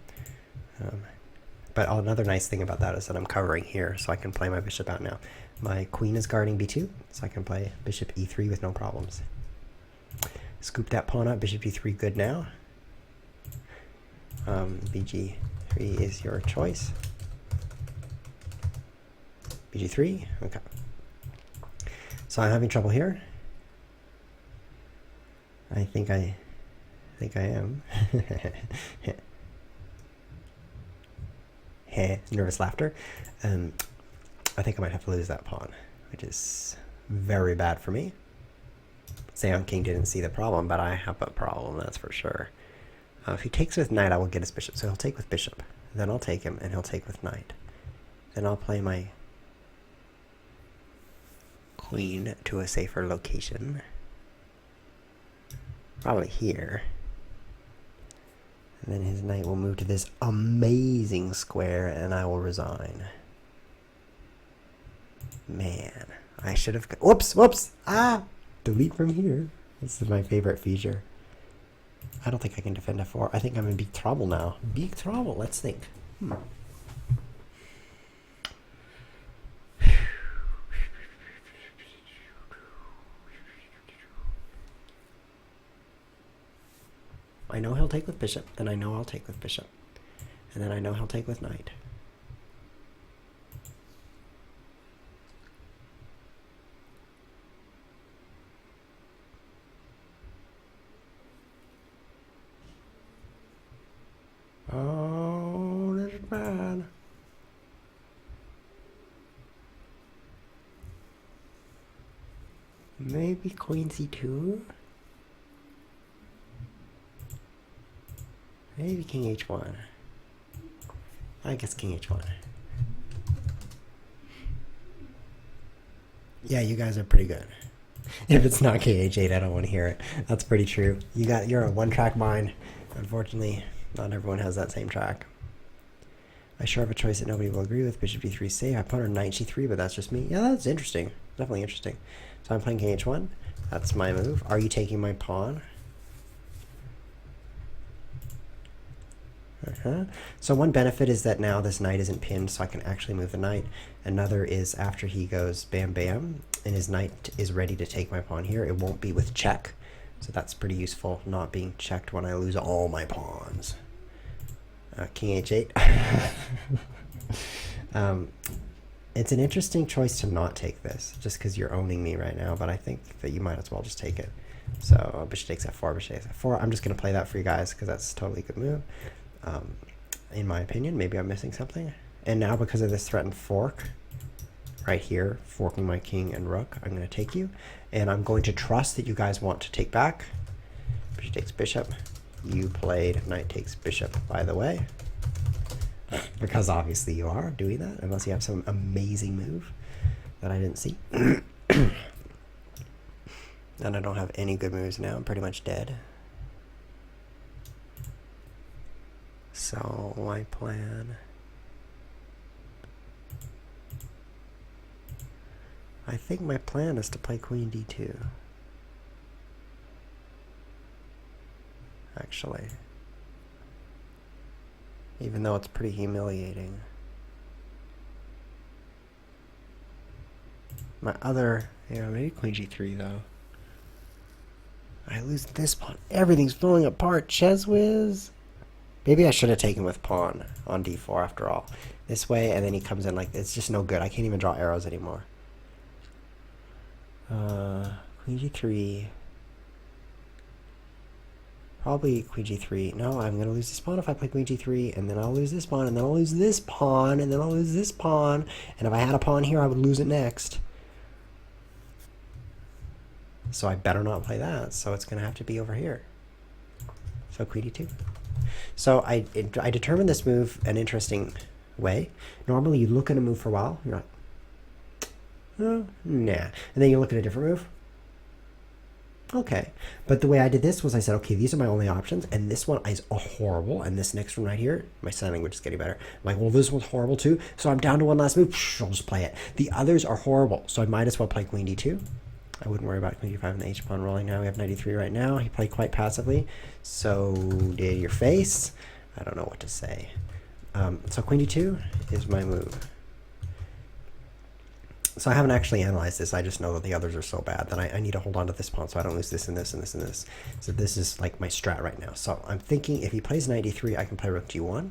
But another nice thing about that is that I'm covering here, so I can play my bishop out now. My queen is guarding b2, so I can play bishop e3 with no problems. Scoop that pawn up, bishop d3 good now. bg3 is your choice. bg3, okay. So I'm having trouble here. I think I am. Nervous laughter. I think I might have to lose that pawn, which is very bad for me. Seon King didn't see the problem, but I have a problem, that's for sure. If he takes with knight, I will get his bishop. So he'll take with bishop. Then I'll take him, and he'll take with knight. Then I'll play my queen to a safer location. Probably here. And then his knight will move to this amazing square, and I will resign. Man, I should have... Whoops! Ah! Delete from here. This is my favorite feature. I don't think I can defend f4. I think I'm in big trouble now. Big trouble. Let's think. I know he'll take with bishop, and I know I'll take with bishop. And then I know he'll take with knight. Oh, that's bad. Maybe queen c2? Maybe king h1. I guess king h1. Yeah, you guys are pretty good. If it's not king h8, I don't want to hear it. That's pretty true. You're a one-track mind. Unfortunately, not everyone has that same track. I sure have a choice that nobody will agree with. Bishop d3 safe. I put on knight g3, but that's just me. Yeah, that's interesting. Definitely interesting. So I'm playing king h1. That's my move. Are you taking my pawn? So one benefit is that now this knight isn't pinned, so I can actually move the knight. Another is after he goes bam bam, and his knight is ready to take my pawn here, it won't be with check. So that's pretty useful, not being checked when I lose all my pawns. King h8. It's an interesting choice to not take this, just because you're owning me right now, but I think that you might as well just take it. So bishop takes f4, bishop takes f4. I'm just going to play that for you guys, because that's a totally good move. In my opinion, maybe I'm missing something. And now because of this threatened fork, right here, forking my king and rook, I'm going to take you. And I'm going to trust that you guys want to take back. Bishop takes bishop. You played knight takes bishop, by the way. Because obviously you are doing that, unless you have some amazing move that I didn't see. And I don't have any good moves now. I'm pretty much dead. So my plan, I think my plan is to play queen d2. Actually, even though it's pretty humiliating. My other, maybe queen g3 though. I lose this pawn. Everything's falling apart. Whiz. Maybe I should have taken with pawn on d4 after all. This way, and then he comes in like, it's just no good. I can't even draw arrows anymore. Queen g3. Probably queen g3. No, I'm going to lose this pawn if I play queen g3, and then I'll lose this pawn, and then I'll lose this pawn, and then I'll lose this pawn. And if I had a pawn here, I would lose it next. So I better not play that. So it's going to have to be over here. So queen d2. So I determined this move an interesting way. Normally you look at a move for a while, you're like, oh, nah. And then you look at a different move. Okay. But the way I did this was I said, okay, these are my only options, and this one is horrible, and this next one right here, my sign language is getting better. I'm like, well, this one's horrible too, so I'm down to one last move. I'll just play it. The others are horrible, so I might as well play queen d2. I wouldn't worry about queen d5 and the h pawn rolling now. We have 93 right now. He played quite passively. So did your face. I don't know what to say. So queen d2 is my move. So I haven't actually analyzed this. I just know that the others are so bad that I need to hold on to this pawn so I don't lose this and this and this and this. So this is like my strat right now. So I'm thinking if he plays 93, I can play rook g1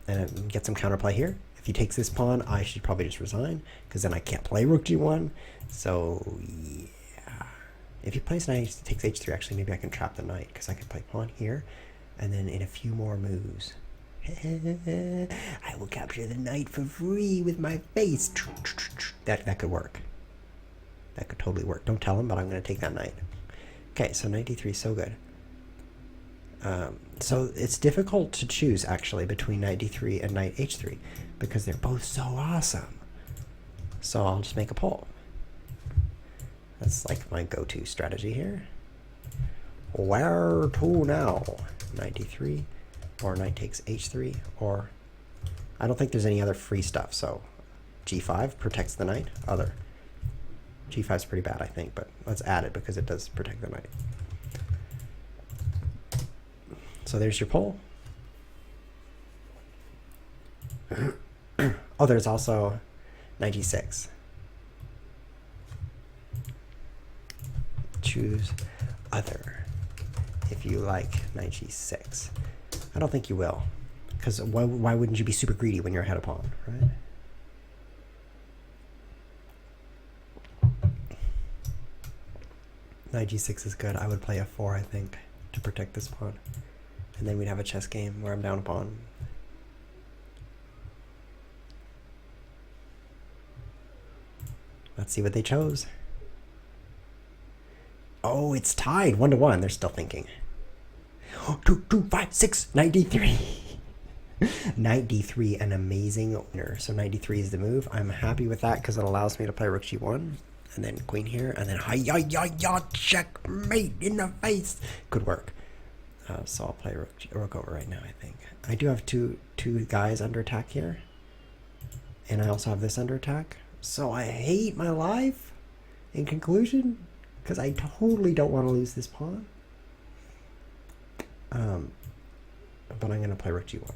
and get some counterplay here. If he takes this pawn, I should probably just resign because then I can't play rook g1. So yeah, if he plays knight, takes h3, actually maybe I can trap the knight because I can play pawn here. And then in a few more moves, I will capture the knight for free with my face. That could work. That could totally work. Don't tell him, but I'm going to take that knight. Okay, so 93 is so good. So it's difficult to choose, actually, between knight d3 and knight h3 because they're both so awesome. So I'll just make a poll. That's like my go-to strategy here. Where to now? Knight d3, or knight takes h3, or I don't think there's any other free stuff. So g5 protects the knight. Other g5 is pretty bad, I think, but let's add it because it does protect the knight. So there's your poll. Oh, there's also knight g6. Choose other if you like knight g6. I don't think you will, because why wouldn't you be super greedy when you're ahead of pawn, right? Knight g6 is good. I would play f4, I think, to protect this pawn. And then we'd have a chess game where I'm down a pawn. Let's see what they chose. Oh, it's tied 1-1. They're still thinking. 2, 2, 5, 6, knight d3. Knight d3, an amazing winner. So knight d3 is the move. I'm happy with that because it allows me to play rook g1. And then queen here. And then hi-ya-ya-ya, checkmate in the face. Could work. So I'll play rook over right now, I think. I do have two guys under attack here. And I also have this under attack. So I hate my life, in conclusion, because I totally don't want to lose this pawn. But I'm going to play rook g1.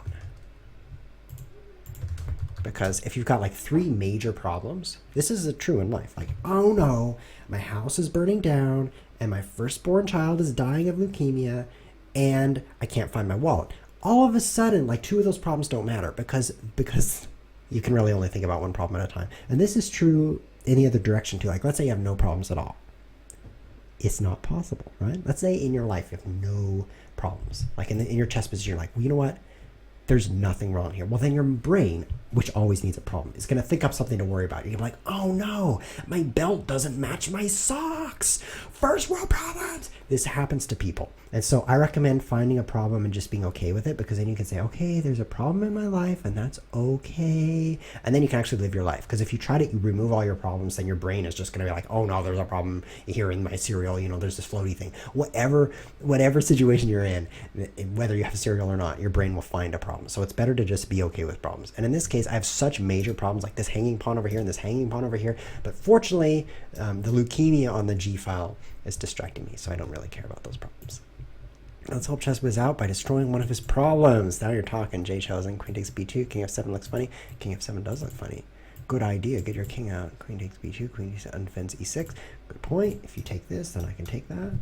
Because if you've got like 3 major problems, this is true in life. Like, oh no, my house is burning down, and my firstborn child is dying of leukemia, and I can't find my wallet. All of a sudden, like 2 of those problems don't matter because you can really only think about one problem at a time. And this is true in the other direction too. Like, let's say you have no problems at all. It's not possible, right? Let's say in your life you have no problems. Like in your chess position, you're like, well, you know what? There's nothing wrong here. Well, then your brain, which always needs a problem, is going to think up something to worry about. You're like, oh no, my belt doesn't match my socks. First world problems. This happens to people. And so I recommend finding a problem and just being okay with it, because then you can say, okay, there's a problem in my life and that's okay. And then you can actually live your life. Because if you try to remove all your problems, then your brain is just going to be like, oh no, there's a problem here in my cereal. You know, there's this floaty thing. Whatever situation you're in, whether you have cereal or not, your brain will find a problem. So it's better to just be okay with problems. And in this case, I have such major problems, like this hanging pawn over here and this hanging pawn over here. But fortunately, the leukemia on the G file is distracting me, so I don't really care about those problems. Let's help Chess Whiz out by destroying one of his problems. Now you're talking. J chosen. Queen takes b2. King f7 looks funny. King f7 does look funny. Good idea. Get your king out. Queen takes b2. Queen defends e6. Good point. If you take this, then I can take that.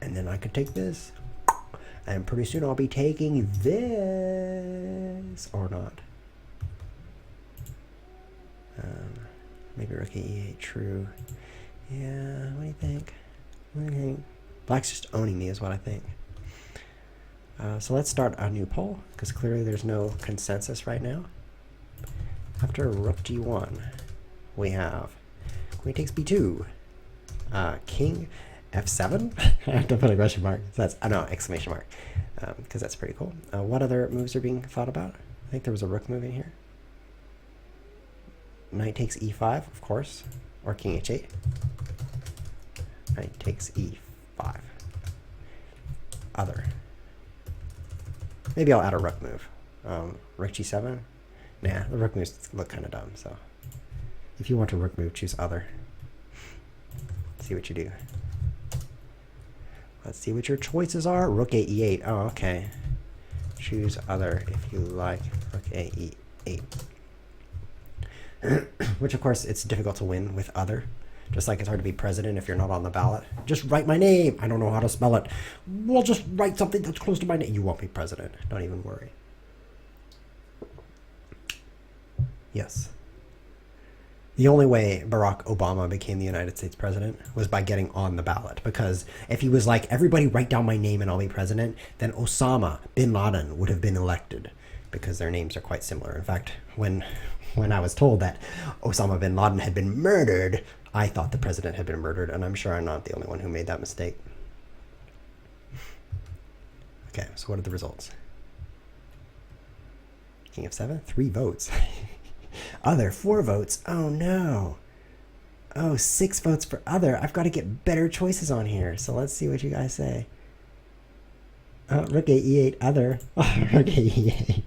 And then I can take this. And pretty soon I'll be taking this. Or not. Maybe rook e8. True. Yeah. What do you think? What do you think? Black's just owning me is what I think. So let's start a new poll, because clearly there's no consensus right now. After rook g1, we have queen takes b2, king f7. I have to put a question mark. So that's no exclamation mark, because that's pretty cool. What other moves are being thought about? I think there was a rook move in here. Knight takes e5, of course, or king h8. Knight takes e5. Other. Maybe I'll add a rook move. Rook g7. Nah, the rook moves look kind of dumb. So if you want a rook move, choose other. Let's see what you do. Let's see what your choices are. Rook a e8. Oh, okay. Choose other if you like. Rook a e8. Which, of course, it's difficult to win with other. Just like it's hard to be president if you're not on the ballot. Just write my name. I don't know how to spell it. Well, just write something that's close to my name. You won't be president. Don't even worry. Yes. The only way Barack Obama became the United States president was by getting on the ballot. Because if he was like, everybody write down my name and I'll be president, then Osama bin Laden would have been elected. Because their names are quite similar. In fact, when I was told that Osama bin Laden had been murdered, I thought the president had been murdered, and I'm sure I'm not the only one who made that mistake. Okay, so what are the results? King of 7, 3 votes. Other, 4 votes. Oh no. Oh, 6 votes for other. I've got to get better choices on here. So let's see what you guys say. Rook a e8, other. Oh, rook a e8.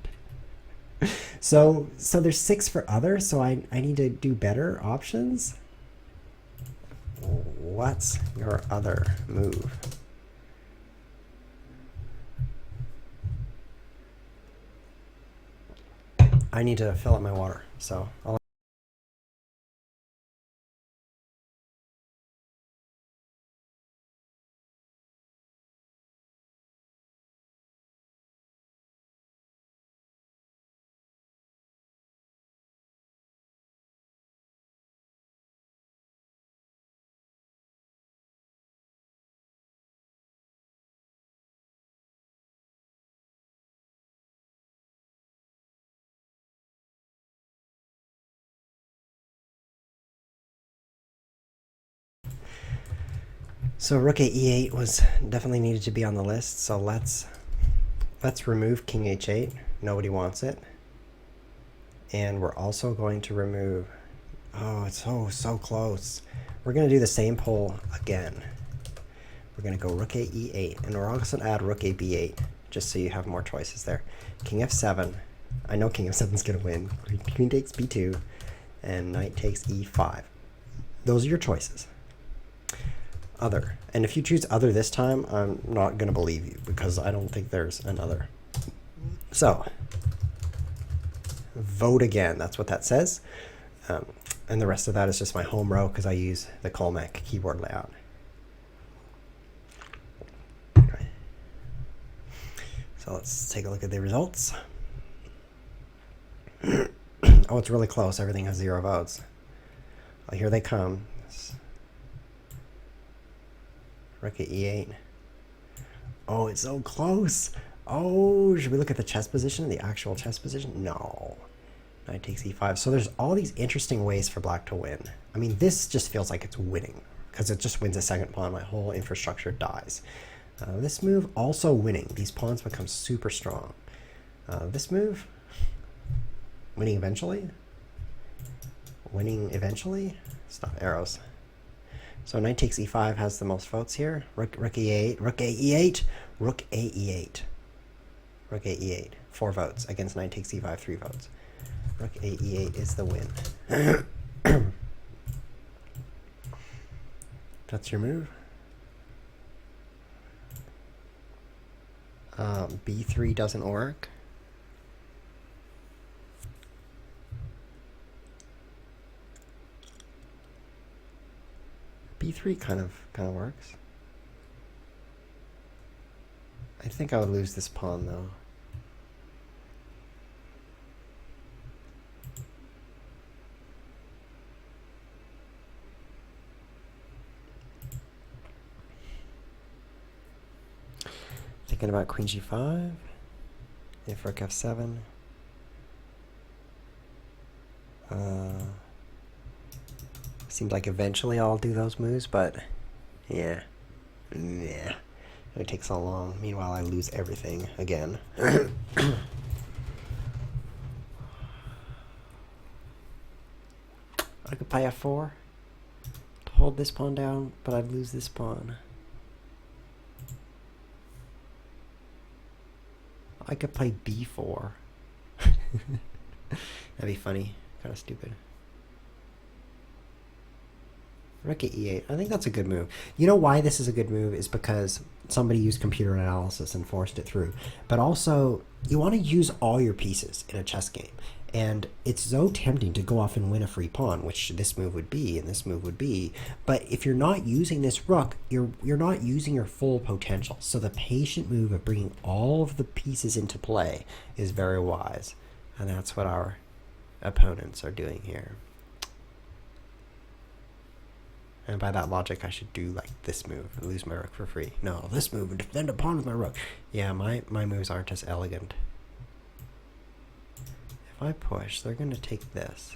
So there's 6 for other, so I need to do better options. What's your other move? I need to fill up my water, so I'll So rook a e8 was definitely needed to be on the list. So let's remove king h8. Nobody wants it. And we're also going to remove. Oh, it's so close. We're going to do the same poll again. We're going to go rook a e8, and we're also going to add rook a b8, just so you have more choices there. King f7. I know king f7 is going to win. Queen takes b2, and knight takes e5. Those are your choices. Other. And if you choose other this time, I'm not going to believe you, because I don't think there's an other. So, vote again. That's what that says. And the rest of that is just my home row, because I use the Colmac keyboard layout. So let's take a look at the results. Oh, it's really close. Everything has 0 votes. Well, here they come. Rook at e8. Oh, it's so close. Oh, should we look at the chess position, the actual chess position? No. Knight takes e5. So there's all these interesting ways for black to win. I mean, this just feels like it's winning, because it just wins a second pawn. My whole infrastructure dies. This move also winning. These pawns become super strong. This move, winning eventually. Winning eventually. Stop arrows. So knight takes e5 has the most votes here. Rook e8, rook a e8, rook a e8, rook a e8. 4 votes against knight takes e5, 3 votes. Rook a e8 is the win. That's your move. B3 doesn't work. B3 kind of works. I think I would lose this pawn though. Thinking about queen g5. If rook f7. Seems like eventually I'll do those moves, but yeah. It takes so long. Meanwhile, I lose everything again. I could play f4 to hold this pawn down, but I'd lose this pawn. I could play b4. That'd be funny. Kind of stupid. Rook at e8. I think that's a good move. You know why this is a good move is because somebody used computer analysis and forced it through. But also, you want to use all your pieces in a chess game. And it's so tempting to go off and win a free pawn, which this move would be and this move would be. But if you're not using this rook, you're not using your full potential. So the patient move of bringing all of the pieces into play is very wise. And that's what our opponents are doing here. And by that logic, I should do like this move and lose my rook for free. No, this move and defend a pawn with my rook. Yeah, my moves aren't as elegant. If I push, they're going to take this.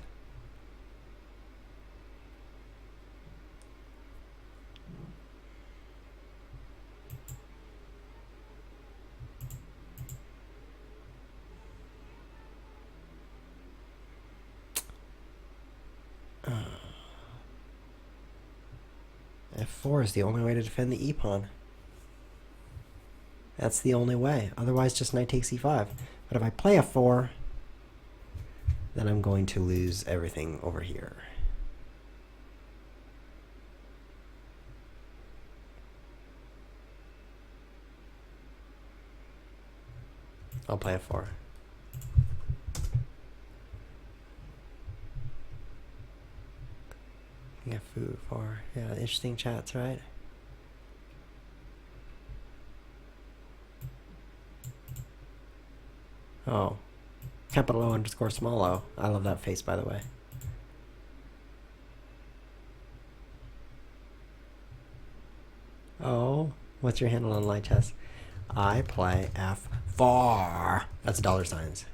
F4 is the only way to defend the e-pawn. That's the only way. Otherwise, just knight takes e5. But if I play f4, then I'm going to lose everything over here. I'll play f4. Yeah, food for, yeah, interesting chats, right? Oh, capital O underscore small o. I love that face, by the way. Oh, what's your handle on light chess? I play F4. That's dollar signs.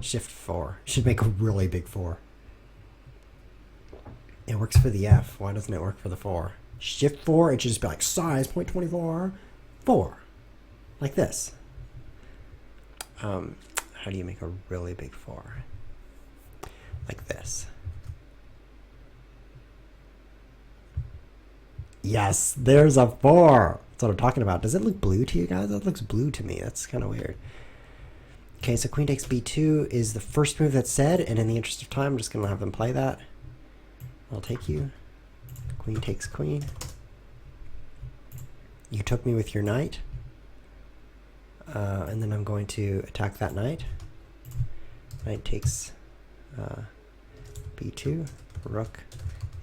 Shift 4. Should make a really big 4. It works for the F. Why doesn't it work for the 4? Shift 4, it should just be like size 0.24, 4. Like this. How do you make a really big 4? Like this. Yes, there's a 4. That's what I'm talking about. Does it look blue to you guys? That looks blue to me. That's kind of weird. Okay, so queen takes b2 is the first move that's said, and in the interest of time, I'm just going to have them play that. I'll take you. Queen takes queen. You took me with your knight. And then I'm going to attack that knight. Knight takes b2. Rook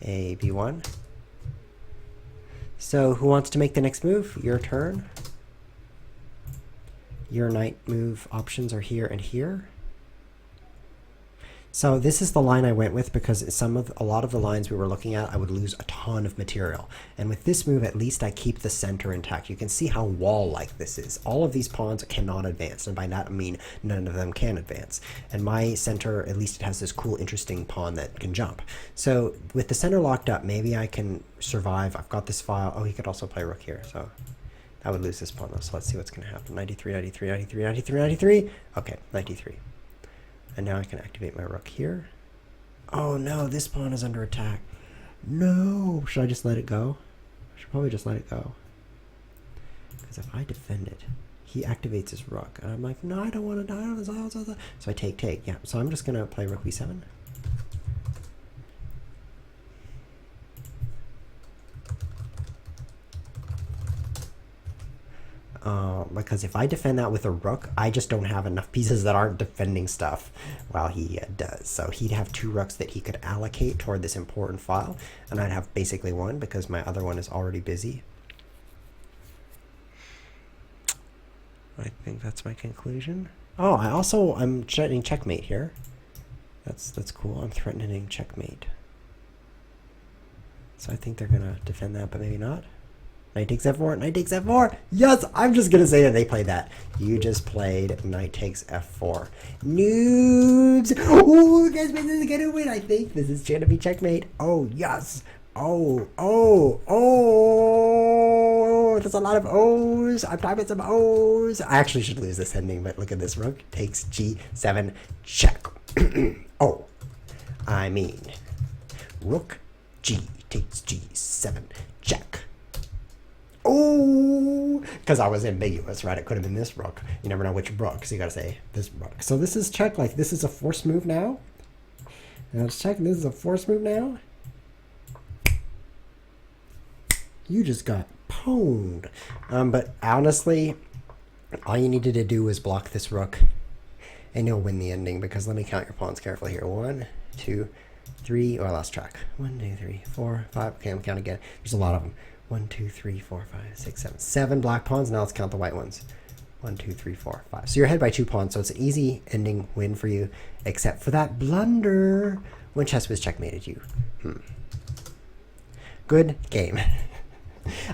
a b1. So who wants to make the next move? Your turn. Your knight move options are here and here. So this is the line I went with because a lot of the lines we were looking at, I would lose a ton of material. And with this move, at least I keep the center intact. You can see how wall-like this is. All of these pawns cannot advance, and by that I mean none of them can advance. And my center, at least it has this cool, interesting pawn that can jump. So with the center locked up, maybe I can survive. I've got this file. Oh, he could also play rook here, so I would lose this pawn though. So let's see what's going to happen. 93, 93, 93, 93, 93. Okay, 93. And now I can activate my rook here. Oh no, this pawn is under attack. No! Should I just let it go? I should probably just let it go. Because if I defend it, he activates his rook. And I'm like, no, I don't want to die. So I take. Yeah, so I'm just going to play rook b7. Because if I defend that with a rook, I just don't have enough pieces that aren't defending stuff while he does. So he'd have 2 rooks that he could allocate toward this important file, and I'd have basically 1 because my other one is already busy. I think that's my conclusion. Oh, I'm threatening checkmate here. That's cool. I'm threatening checkmate. So I think they're gonna defend that, but maybe not. Knight takes f4, knight takes f4. Yes, I'm just going to say that they played that. You just played knight takes f4. Noobs. Oh, guys, this is going to win. I think this is going to be checkmate. Oh, yes. Oh. There's a lot of O's. I'm typing some O's. I actually should lose this ending, but look at this. Rook takes g7, check. Oh, I mean, rook g takes g7, check. Oh, because I was ambiguous, right? It could have been this rook. You never know which rook, so you got to say this rook. So this is check, like this is a forced move now. Now let's check, this is a forced move now. You just got pwned. But honestly, all you needed to do was block this rook, and you'll win the ending, because let me count your pawns carefully here. 1, 2, 3. Oh, I lost track. 1, 2, 3, 4, 5. Okay, I'm counting again. There's a lot of them. 1, 2, 3, 4, 5, 6, 7. 7 black pawns. Now let's count the white ones. 1, 2, 3, 4, 5. So you're ahead by 2 pawns, so it's an easy ending win for you, except for that blunder when ChessWhiz checkmated you. Good game.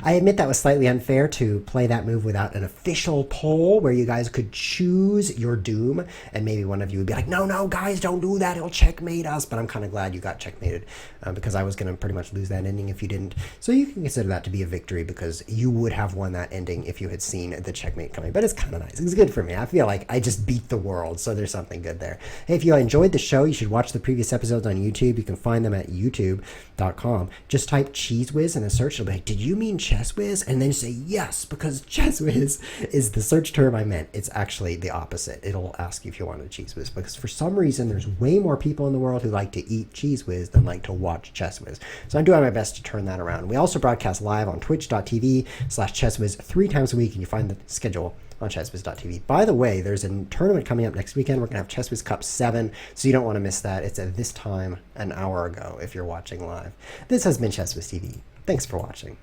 I admit that was slightly unfair to play that move without an official poll where you guys could choose your doom, and maybe one of you would be like, no, no, guys, don't do that, he'll checkmate us. But I'm kind of glad you got checkmated, because I was going to pretty much lose that ending if you didn't. So you can consider that to be a victory, because you would have won that ending if you had seen the checkmate coming. But it's kind of nice. It's good for me. I feel like I just beat the world, so there's something good there. Hey, if you enjoyed the show, you should watch the previous episodes on YouTube. You can find them at youtube.com. Just type Cheese Whiz in a search. It'll be like, did you mean Chess Whiz? And then you say yes, because Chess Whiz is the search term I meant. It's actually the opposite. It'll ask you if you want a Cheese Whiz, because for some reason there's way more people in the world who like to eat Cheese Whiz than like to watch Chess Whiz. So I'm doing my best to turn that around. We also broadcast live on twitch.tv/ChessWhiz 3 times a week, and you find the schedule on chesswiz.tv. By the way, there's a tournament coming up next weekend. We're going to have ChessWhiz Cup 7, so you don't want to miss that. It's at this time an hour ago if you're watching live. This has been ChessWhiz TV. Thanks for watching.